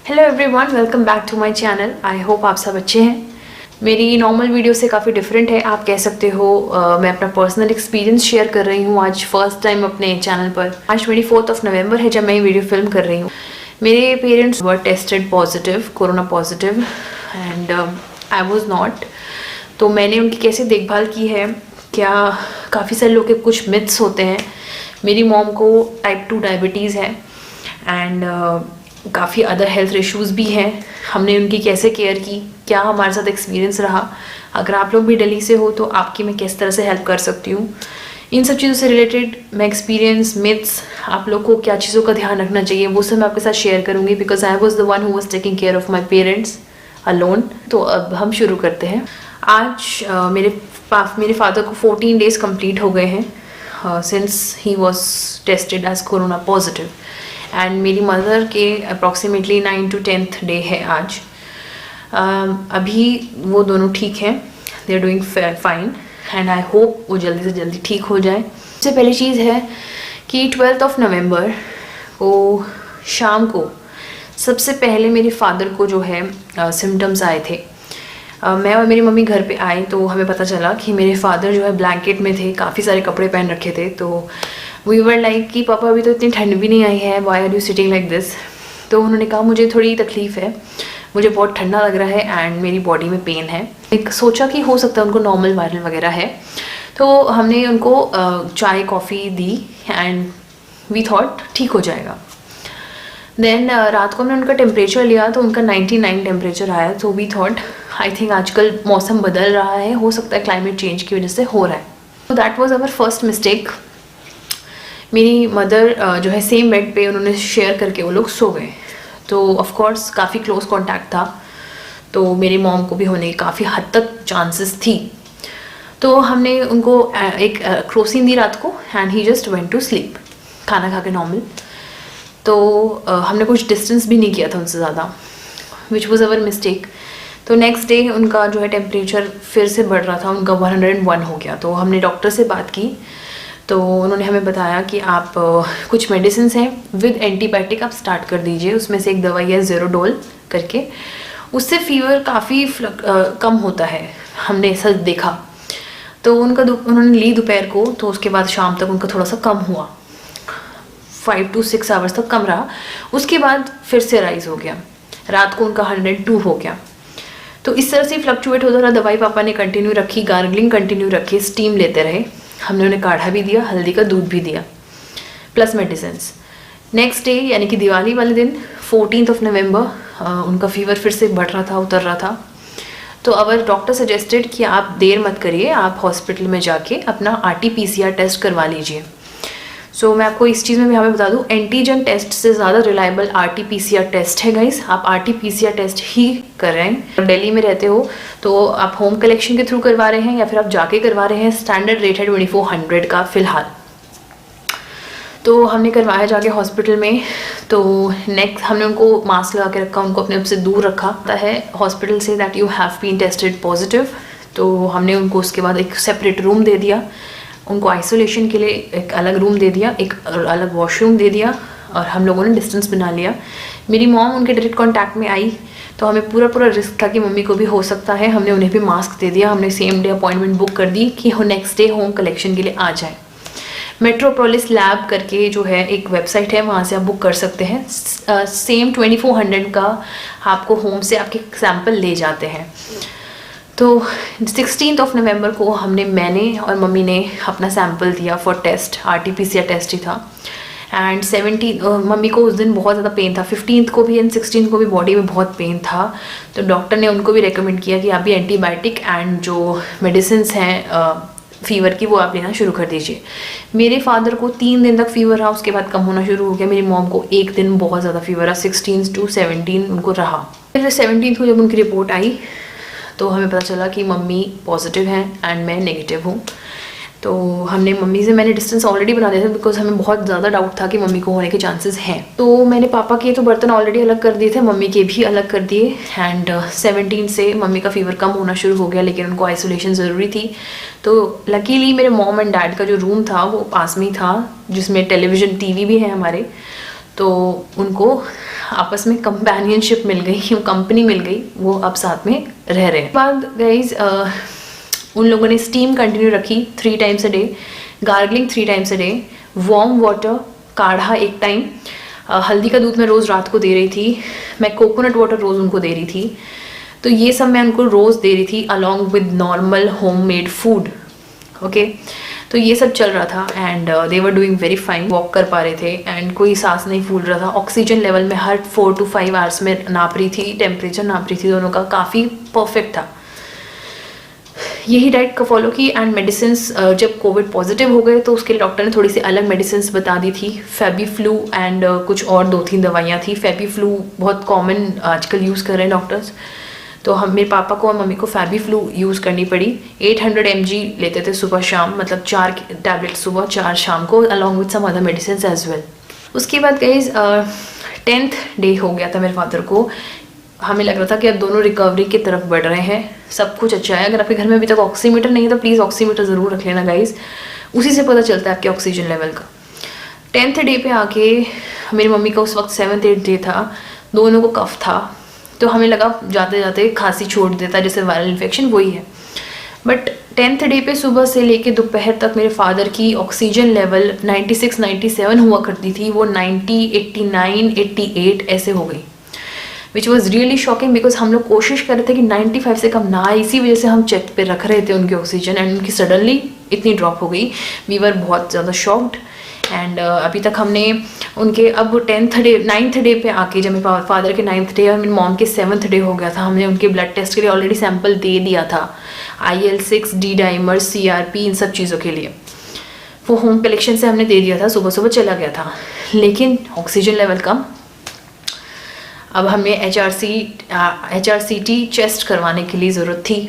Hello everyone, welcome back to my channel. I hope आप सब अच्छे हैं। मेरी नॉर्मल वीडियो से काफ़ी डिफरेंट है, आप कह सकते हो। मैं अपना पर्सनल एक्सपीरियंस शेयर कर रही हूँ आज फर्स्ट टाइम अपने चैनल पर। आज 24 नवंबर है जब मैं ये वीडियो फिल्म कर रही हूँ। मेरे parents were tested positive, corona positive, and I was not. तो मैंने उनकी कैसे देखभाल की है, क्या काफ़ी सारे लोग के कुछ मिथ्स होते हैं। मेरी मॉम को टाइप 2 डायबिटीज़ है एंड काफ़ी अदर हेल्थ इश्यूज़ भी हैं। हमने उनकी कैसे केयर की, क्या हमारे साथ एक्सपीरियंस रहा, अगर आप लोग भी दिल्ली से हो तो आपकी मैं किस तरह से हेल्प कर सकती हूँ, इन सब चीज़ों से रिलेटेड मैं एक्सपीरियंस, मिथ्स, आप लोग को क्या चीज़ों का ध्यान रखना चाहिए, वो सब मैं आपके साथ शेयर करूँगी। Because I was the one who was taking care of my parents alone. तो अब हम शुरू करते हैं। आज मेरे फादर को 14 डेज़ कम्प्लीट हो गए हैं since he was tested as corona positive, and मेरी मदर के अप्रॉक्सीमेटली 9 to 10th डे है आज। अभी वो दोनों ठीक हैं, they are doing fine, and I hope वो जल्दी से जल्दी ठीक हो जाए। सबसे पहली चीज़ है कि 12 नवंबर को शाम को सबसे पहले मेरे फादर को जो है सिम्टम्स आए थे। मैं और मेरी मम्मी घर पे आए तो हमें पता चला कि मेरे फादर जो है ब्लैंकेट में थे, काफ़ी सारे कपड़े पहन रखे थे। तो वी वर लाइक कि पापा अभी तो इतनी ठंड भी नहीं आई है, why are you sitting like this. तो उन्होंने कहा मुझे थोड़ी तकलीफ़ है, मुझे बहुत ठंडा लग रहा है एंड मेरी बॉडी में पेन है। एक सोचा कि हो सकता है उनको नॉर्मल वायरल वगैरह है, तो हमने उनको चाय कॉफ़ी दी एंड वी थॉट ठीक हो जाएगा। देन रात को हमने उनका टेम्परेचर लिया तो उनका 99 टेम्परेचर आया। तो वी थॉट आई थिंक आजकल मौसम बदल रहा है, हो सकता है क्लाइमेट चेंज की वजह से हो रहा है। तो that was our first mistake. मेरी मदर जो है सेम बेड पे उन्होंने शेयर करके वो लोग सो गए। तो ऑफ कोर्स काफ़ी क्लोज कांटेक्ट था, तो मेरी मॉम को भी होने की काफ़ी हद तक चांसेस थी। तो हमने उनको एक क्रोसिन दी रात को and he just went to sleep, खाना खा के नॉर्मल। तो हमने कुछ डिस्टेंस भी नहीं किया था उनसे ज़्यादा, विच वॉज अवर मिस्टेक। तो नेक्स्ट डे उनका जो है टेम्परेचर फिर से बढ़ रहा था, उनका 101 हो गया। तो हमने डॉक्टर से बात की तो उन्होंने हमें बताया कि आप कुछ मेडिसिन हैं विद एंटीबायोटिक आप स्टार्ट कर दीजिए। उसमें से एक दवाई है ज़ेरोडोल करके, उससे फीवर काफ़ी कम होता है, हमने ऐसा देखा। तो उन्होंने ली दोपहर को, तो उसके बाद शाम तक उनका थोड़ा सा कम हुआ, 5 to 6 आवर्स तक कम रहा। उसके बाद फिर से राइज हो गया, रात को उनका 102 हो गया। तो इस तरह से फ्लक्चुएट होता रहा। दवाई पापा ने कंटिन्यू रखी, गार्गलिंग कंटिन्यू रखी, स्टीम लेते रहे। हमने उन्हें काढ़ा भी दिया, हल्दी का दूध भी दिया, प्लस मेडिसिन्स। नेक्स्ट डे यानी कि दिवाली वाले दिन 14 नवंबर उनका फीवर फिर से बढ़ रहा था, उतर रहा था। तो अवर डॉक्टर सजेस्टेड कि आप देर मत करिए, आप हॉस्पिटल में जाके अपना RT-PCR टेस्ट करवा लीजिए। सो मैं आपको इस चीज़ में भी हमें बता दूं, एंटीजन टेस्ट से ज़्यादा रिलायबल RT-PCR टेस्ट है गाइस। आप RT-PCR टेस्ट ही कर रहे हैं। दिल्ली में रहते हो तो आप होम कलेक्शन के थ्रू करवा रहे हैं या फिर आप जाके करवा रहे हैं। स्टैंडर्ड रेट है 2400 का फ़िलहाल। तो हमने करवाया जाके हॉस्पिटल में। तो नेक्स्ट हमने उनको मास्क लगा के रखा, उनको अपने आप से दूर रखा है हॉस्पिटल से, that you have been tested positive. तो हमने उनको उसके बाद एक सेपरेट रूम दे दिया, उनको आइसोलेशन के लिए एक अलग रूम दे दिया, एक अलग वॉशरूम दे दिया, और हम लोगों ने डिस्टेंस बना लिया। मेरी मॉम उनके डायरेक्ट कांटेक्ट में आई तो हमें पूरा रिस्क था कि मम्मी को भी हो सकता है। हमने उन्हें भी मास्क दे दिया, हमने सेम डे अपॉइंटमेंट बुक कर दी कि नेक्स्ट डे होम कलेक्शन के लिए आ जाए। मेट्रोपोलिस लैब करके जो है एक वेबसाइट है, वहाँ से आप बुक कर सकते हैं। सेम 2400 का आपको होम से आपके सैंपल ले जाते हैं। तो 16 नवंबर को मैंने और मम्मी ने अपना सैंपल दिया फॉर टेस्ट, RT-PCR टेस्ट ही था। एंड 17 मम्मी को उस दिन बहुत ज़्यादा पेन था, 15 को भी एंड 16 को भी बॉडी में बहुत पेन था। तो डॉक्टर ने उनको भी रेकमेंड किया कि आप भी एंटीबायोटिक एंड जो मेडिसिन हैं फीवर की वो आप लेना शुरू कर दीजिए। मेरे फादर को 3 दिन तक फीवर रहा, उसके बाद कम होना शुरू हो गया। मेरी मॉम को एक दिन बहुत ज़्यादा फीवर रहा, 16 to 17 उनको रहा। फिर 17 को जब उनकी रिपोर्ट आई तो हमें पता चला कि मम्मी पॉजिटिव हैं एंड मैं नेगेटिव हूँ। तो मैंने डिस्टेंस ऑलरेडी बना दिया था, बिकॉज हमें बहुत ज़्यादा डाउट था कि मम्मी को होने के चांसेस हैं। तो मैंने पापा के तो बर्तन ऑलरेडी अलग कर दिए थे, मम्मी के भी अलग कर दिए। एंड 17 से मम्मी का फीवर कम होना शुरू हो गया, लेकिन उनको आइसोलेशन ज़रूरी थी। तो लकीली मेरे मॉम एंड डैड का जो रूम था वो पास में ही था, जिसमें टेलीविज़न TV भी है हमारे। तो उनको आपस में कंपेनियनशिप मिल गई, कंपनी मिल गई, वो अब साथ में रह रहे हैं। बाद गाइज उन लोगों ने स्टीम कंटिन्यू रखी 3 times a day, gargling 3 times a day, warm water, काढ़ा 1 टाइम, हल्दी का दूध मैं रोज़ रात को दे रही थी, मैं कोकोनट वाटर रोज़ उनको दे रही थी। तो ये सब मैं उनको रोज़ दे रही थी along with normal homemade food. Okay, तो ये सब चल रहा था and they were doing very fine, walk कर पा रहे थे एंड कोई सांस नहीं फूल रहा था। ऑक्सीजन लेवल में हर 4 to 5 आवर्स में नाप रही थी, टेम्परेचर नाप रही थी दोनों का, काफ़ी परफेक्ट था। यही डाइट का फॉलो की एंड मेडिसिन जब कोविड पॉजिटिव हो गए तो उसके लिए डॉक्टर ने थोड़ी सी अलग मेडिसिन बता दी थी, फेबी फ्लू एंड कुछ और 2-3 दवाइयाँ थी। फेबी फ्लू बहुत कॉमन आजकल यूज़ कर रहे हैं डॉक्टर्स, तो हम मेरे पापा को और मम्मी को फेबी फ्लू यूज़ करनी पड़ी। 800 mg लेते थे सुबह शाम, मतलब 4 टैबलेट सुबह 4 शाम को, along with some other medicine as well. उसके बाद गाइज 10th डे हो गया था मेरे फादर को। हमें लग रहा था कि अब दोनों रिकवरी की तरफ बढ़ रहे हैं, सब कुछ अच्छा है। अगर आपके घर में अभी तक ऑक्सीमीटर नहीं है तो प्लीज़ ऑक्सीमीटर ज़रूर रख लेना गाइज, उसी से पता चलता है आपके ऑक्सीजन लेवल का। 10th डे पे आके मेरी मम्मी का उस वक्त 7th-8th डे था, दोनों को कफ था, तो हमें लगा जाते जाते खांसी छोड़ देता जैसे वायरल इन्फेक्शन, वही है। बट 10th डे पे सुबह से लेके दोपहर तक मेरे फादर की ऑक्सीजन लेवल 96-97 हुआ करती थी, वो 90, 89, 88 ऐसे हो गई, which was really shocking because हम लोग कोशिश कर रहे थे कि 95 से कम ना आए, इसी वजह से हम चेक पे रख रहे थे उनकी ऑक्सीजन एंड उनकी सडनली इतनी ड्रॉप हो गई। वी वर बहुत ज़्यादा शॉक्ड एंड अभी तक हमने उनके अब 9th डे पे आके, जब मेरे फादर के 9th डे और मेरी मॉम के 7th डे हो गया था, हमने उनके ब्लड टेस्ट के लिए ऑलरेडी सैंपल दे दिया था, IL-6, डी डाइमर, CRP, इन सब चीज़ों के लिए। वो होम कलेक्शन से हमने दे दिया था, सुबह सुबह चला गया था, लेकिन ऑक्सीजन लेवल कम। अब हमें HRCT चेस्ट करवाने के लिए ज़रूरत थी,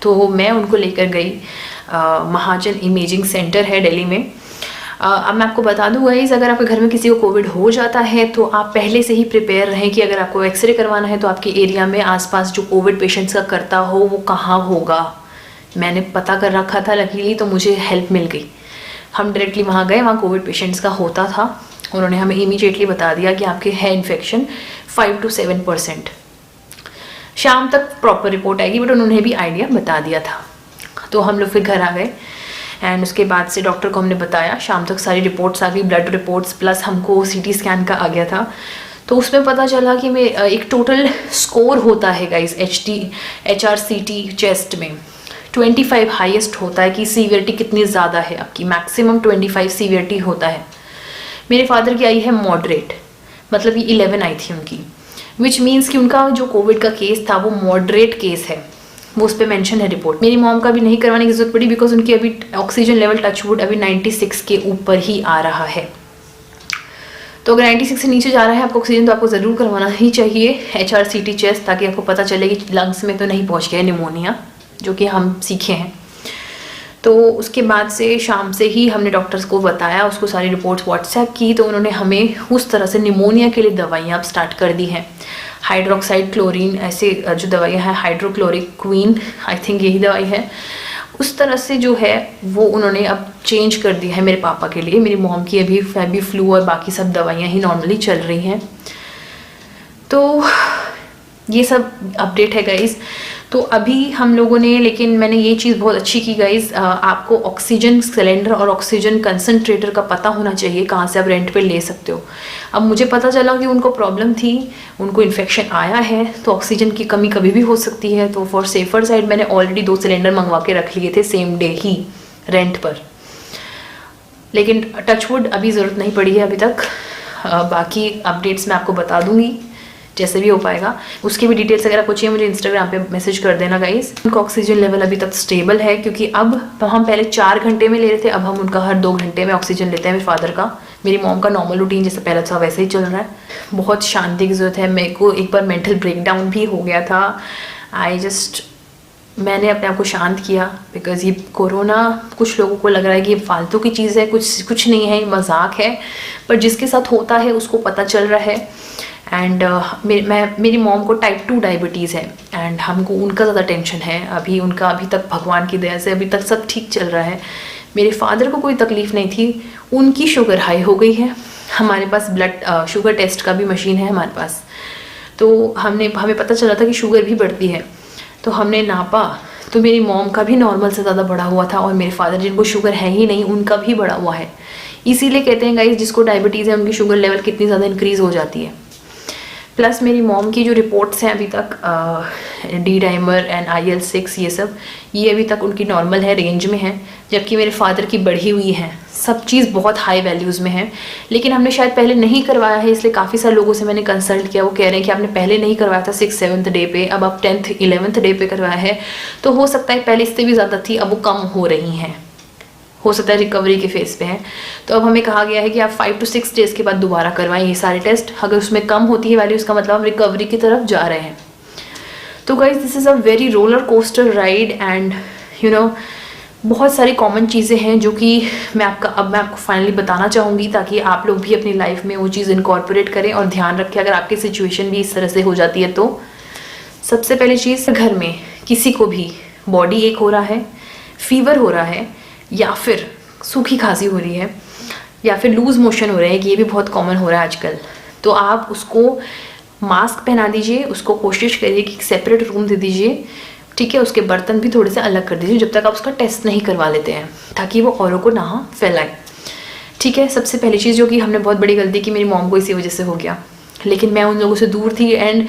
तो मैं उनको लेकर गई, महाजन इमेजिंग सेंटर है दिल्ली में। अब मैं आपको बता दूँ गाइस, अगर आपके घर में किसी को कोविड हो जाता है तो आप पहले से ही प्रिपेयर रहें कि अगर आपको एक्सरे करवाना है तो आपके एरिया में आसपास जो कोविड पेशेंट्स का करता हो वो कहाँ होगा। मैंने पता कर रखा था लकीली, तो मुझे हेल्प मिल गई। हम डायरेक्टली वहाँ गए, वहाँ कोविड पेशेंट्स का होता था, उन्होंने हमें इमीडिएटली बता दिया कि आपके है इन्फेक्शन 5 to 7%। शाम तक प्रॉपर रिपोर्ट आएगी, बट उन्होंने भी आइडिया बता दिया था। तो हम लोग फिर घर आ गए एंड उसके बाद से डॉक्टर को हमने बताया, शाम तक सारी रिपोर्ट्स आ गई, ब्लड रिपोर्ट्स प्लस हमको CT स्कैन का आ गया था। तो उसमें पता चला कि मैं एक टोटल स्कोर होता है गाइस HRCT चेस्ट में 25 हाईएस्ट होता है कि सीवियरिटी कितनी ज़्यादा है आपकी, मैक्सिमम 25 सीवियरिटी होता है। मेरे फादर की आई है मॉडरेट, मतलब ये 11 आई थी उनकी, विच मीन्स कि उनका जो कोविड का केस था वो मॉडरेट केस है, वो उस पर मेंशन है रिपोर्ट। मेरी मॉम का भी नहीं करवाने की जरूरत पड़ी बिकॉज उनकी अभी ऑक्सीजन लेवल टचवुड अभी 96 के ऊपर ही आ रहा है। तो अगर 96 से नीचे जा रहा है आपको ऑक्सीजन, तो आपको ज़रूर करवाना ही चाहिए HRCT चेस्ट, ताकि आपको पता चले कि लंग्स में तो नहीं पहुंच गया निमोनिया, जो कि हम सीखे हैं। तो उसके बाद से शाम से ही हमने डॉक्टर्स को बताया, उसको सारी रिपोर्ट्स व्हाट्सएप की, तो उन्होंने हमें उस तरह से निमोनिया के लिए दवाइयाँ अब स्टार्ट कर दी हैं। हाइड्रोक्साइड क्लोरीन, ऐसे जो दवाइयाँ हैं, हाइड्रोक्लोरिक क्वीन, आई थिंक यही दवाई है, उस तरह से जो है वो उन्होंने अब चेंज कर दी है मेरे पापा के लिए। मेरी मॉम की अभी फेबी फ्लू और बाकी सब दवाइयाँ ही नॉर्मली चल रही हैं। तो ये सब अपडेट है गाइज़। तो अभी हम लोगों ने, लेकिन मैंने ये चीज़ बहुत अच्छी की गाइज़, आपको ऑक्सीजन सिलेंडर और ऑक्सीजन कंसनट्रेटर का पता होना चाहिए कहाँ से आप रेंट पे ले सकते हो। अब मुझे पता चला कि उनको प्रॉब्लम थी, उनको इन्फेक्शन आया है, तो ऑक्सीजन की कमी कभी भी हो सकती है। तो फॉर सेफर साइड मैंने ऑलरेडी 2 सिलेंडर मंगवा के रख लिए थे सेम डे ही रेंट पर, लेकिन टचवुड अभी ज़रूरत नहीं पड़ी है अभी तक। बाकी अपडेट्स मैं आपको बता दूँगी जैसे भी हो पाएगा। उसकी भी डिटेल्स अगर आपको चाहिए मुझे इंस्टाग्राम पे मैसेज कर देना गाइस। उनका ऑक्सीजन लेवल अभी तक स्टेबल है, क्योंकि अब हम पहले 4 घंटे में ले रहे थे, अब हम उनका हर 2 घंटे में ऑक्सीजन लेते हैं मेरे फादर का। मेरी मॉम का नॉर्मल रूटीन जैसे पहले था वैसे ही चल रहा है। बहुत शांति की ज़रूरत है। मेरे को एक बार मेंटल ब्रेकडाउन भी हो गया था। मैंने अपने आप को शांत किया, बिकॉज ये कोरोना कुछ लोगों को लग रहा है कि ये फालतू की चीज़ है, कुछ नहीं है, मजाक है, पर जिसके साथ होता है उसको पता चल रहा है। एंड मेरी मॉम को टाइप 2 डायबिटीज़ है एंड हमको उनका ज़्यादा टेंशन है। उनका अभी तक भगवान की दया से अभी तक सब ठीक चल रहा है। मेरे फादर को कोई तकलीफ़ नहीं थी, उनकी शुगर हाई हो गई है हमारे पास ब्लड शुगर टेस्ट का भी मशीन है हमारे पास। तो हमें पता चला था कि शुगर भी बढ़ती है, तो हमने नापा तो मेरी मॉम का भी नॉर्मल से ज़्यादा बढ़ा हुआ था और मेरे फादर जिनको शुगर है ही नहीं उनका भी बढ़ा हुआ है। इसीलिए कहते हैं गाइस जिसको डायबिटीज़ है उनकी शुगर लेवल कितनी ज़्यादा इंक्रीज़ हो जाती है। प्लस मेरी मॉम की जो रिपोर्ट्स हैं अभी तक डी डाइमर एंड IL-6 ये अभी तक उनकी नॉर्मल है, रेंज में है, जबकि मेरे फादर की बढ़ी हुई है। सब चीज़ बहुत हाई वैल्यूज़ में है, लेकिन हमने शायद पहले नहीं करवाया है, इसलिए काफ़ी सारे लोगों से मैंने कंसल्ट किया, वो कह रहे हैं कि आपने पहले नहीं करवाया था 6-7th डे पे, अब आप 10th 11th डे पे करवाया है, तो हो सकता है पहले इससे भी ज़्यादा थी, अब वो कम हो रही हैं, हो सकता है रिकवरी के फेज़ पे हैं। तो अब हमें कहा गया है कि आप 5 to 6 डेज़ के बाद दोबारा करवाएं ये सारे टेस्ट। अगर उसमें कम होती है वैल्यू, इसका मतलब आप रिकवरी की तरफ जा रहे हैं। तो guys this is a very roller coaster ride and बहुत सारी कॉमन चीज़ें हैं जो कि मैं आपको फाइनली बताना चाहूँगी, ताकि आप लोग भी अपनी लाइफ में वो चीज़ इनकॉर्पोरेट करें और ध्यान रखें अगर आपकी सिचुएशन भी इस तरह से हो जाती है। तो सबसे पहली चीज़, घर में किसी को भी बॉडी एक हो रहा है, फीवर हो रहा है, या फिर सूखी खांसी हो रही है, या फिर लूज़ मोशन हो रहे हैं, ये भी बहुत कॉमन हो रहा है आजकल, तो आप उसको मास्क पहना दीजिए, उसको कोशिश करिए कि सेपरेट रूम दे दीजिए, ठीक है। उसके बर्तन भी थोड़े से अलग कर दीजिए जब तक आप उसका टेस्ट नहीं करवा लेते हैं, ताकि वो औरों को ना फैलाए, ठीक है। सबसे पहली चीज़ जो कि हमने बहुत बड़ी गलती की, मेरी मॉम को इसी वजह से हो गया, लेकिन मैं उन लोगों से दूर थी। एंड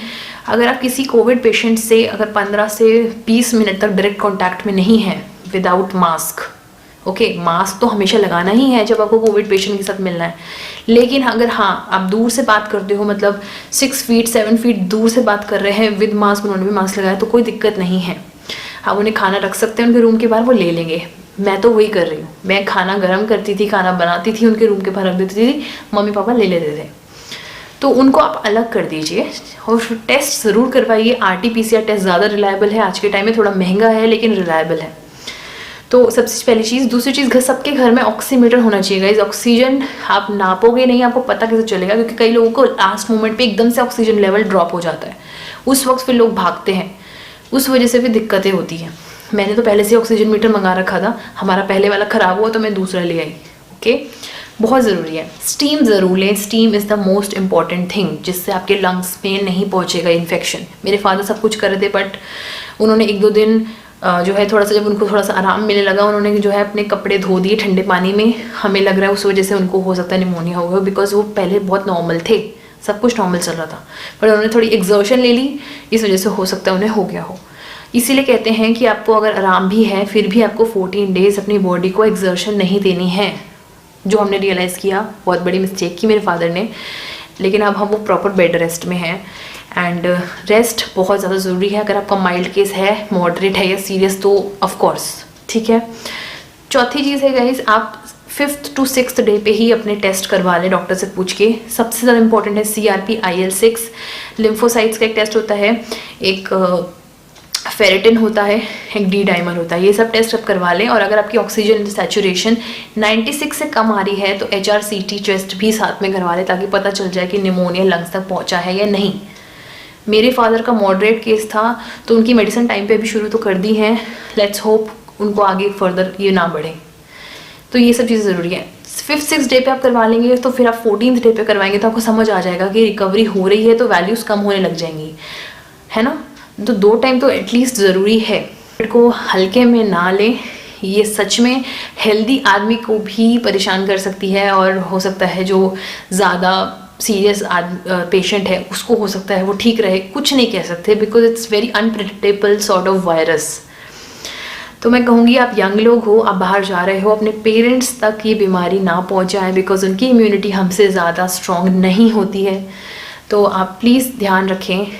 अगर आप किसी कोविड पेशेंट से अगर 15 से 20 मिनट तक डायरेक्ट कॉन्टैक्ट में नहीं है विदाउट मास्क, ओके, मास्क तो हमेशा लगाना ही है जब आपको कोविड पेशेंट के साथ मिलना है, लेकिन अगर हाँ आप दूर से बात करते हो, मतलब 6 फीट 7 फीट दूर से बात कर रहे हैं विद मास्क, उन्होंने भी मास्क लगाया, तो कोई दिक्कत नहीं है। आप उन्हें खाना रख सकते हैं उनके रूम के बाहर, वो ले लेंगे। मैं तो वही कर रही हूँ, मैं खाना गर्म करती थी, खाना बनाती थी, उनके रूम के बाहर रख देती थी, मम्मी पापा ले लेते थे। तो उनको आप अलग कर दीजिए और टेस्ट ज़रूर करवाइए। RT-PCR टेस्ट ज़्यादा रिलायबल है आज के टाइम में, थोड़ा महंगा है लेकिन रिलायबल है। तो सबसे पहली चीज़। दूसरी चीज़, सबके घर में ऑक्सीमीटर होना चाहिए गाइस। ऑक्सीजन आप नापोगे नहीं, आपको पता कैसे चलेगा, क्योंकि कई लोगों को लास्ट मोमेंट पे एकदम से ऑक्सीजन लेवल ड्रॉप हो जाता है, उस वक्त फिर लोग भागते हैं, उस वजह से भी दिक्कतें होती हैं। मैंने तो पहले से ऑक्सीजन मीटर मंगा रखा था, हमारा पहले वाला ख़राब हुआ तो मैं दूसरा ले आई, ओके। बहुत ज़रूरी है, स्टीम ज़रूर लें। Steam is the most important thing, जिससे आपके लंग्स में नहीं पहुँचेगा इन्फेक्शन। मेरे फादर सब कुछ कर रहे थे, बट उन्होंने 1-2 दिन जो है थोड़ा सा, जब उनको थोड़ा सा आराम मिलने लगा, उन्होंने जो है अपने कपड़े धो दिए ठंडे पानी में। हमें लग रहा है उस वजह से उनको हो सकता है निमोनिया होगा, बिकॉज वो पहले बहुत नॉर्मल थे, सब कुछ नॉर्मल चल रहा था, पर उन्होंने थोड़ी एक्सर्शन ले ली, इस वजह से हो सकता है उन्हें हो गया हो। इसीलिए कहते हैं कि आपको अगर आराम भी है, फिर भी आपको 14 डेज़ अपनी बॉडी को एक्सर्शन नहीं देनी है, जो हमने रियलाइज़ किया, बहुत बड़ी मिस्टेक की मेरे फादर ने। लेकिन अब हम वो प्रॉपर बेड रेस्ट में हैं, एंड रेस्ट बहुत ज़्यादा ज़रूरी है। अगर आपका माइल्ड केस है, मॉडरेट है या सीरियस, तो ऑफ कोर्स ठीक है। चौथी चीज़ है गाइस, आप 5th to 6th डे पे ही अपने टेस्ट करवा लें डॉक्टर से पूछ के। सबसे ज़्यादा इंपॉर्टेंट है CRP, IL-6, लिम्फोसाइट्स का एक टेस्ट होता है, एक फेरेटिन होता है, एक डी डाइमर होता है। ये सब टेस्ट आप करवा लें। और अगर आपकी ऑक्सीजन सैचुरेशन 96 से कम आ रही है तो HRCT टेस्ट भी साथ में करवा लें, ताकि पता चल जाए कि निमोनिया लंग्स तक पहुंचा है या नहीं। मेरे फादर का मॉडरेट केस था, तो उनकी मेडिसिन टाइम पे भी शुरू तो कर दी हैं, लेट्स होप उनको आगे फर्दर ये ना बढ़े। तो ये सब चीज़ें ज़रूरी है। 5th-6th डे पे आप करवा लेंगे, तो फिर आप 14th डे पे करवाएंगे तो आपको समझ आ जाएगा कि रिकवरी हो रही है, तो वैल्यूज़ कम होने लग जाएंगी, है ना। तो 2 टाइम तो एटलीस्ट ज़रूरी है। को हल्के में ना लें, ये सच में हेल्दी आदमी को भी परेशान कर सकती है, और हो सकता है जो ज़्यादा सीरियस पेशेंट है उसको हो सकता है वो ठीक रहे, कुछ नहीं कह सकते, because it's very unpredictable sort of virus. तो मैं कहूँगी आप यंग लोग हो, आप बाहर जा रहे हो, अपने पेरेंट्स तक ये बीमारी ना पहुँच जाए, बिकॉज उनकी इम्यूनिटी हमसे ज़्यादा स्ट्रॉन्ग नहीं होती है। तो आप प्लीज़ ध्यान रखें।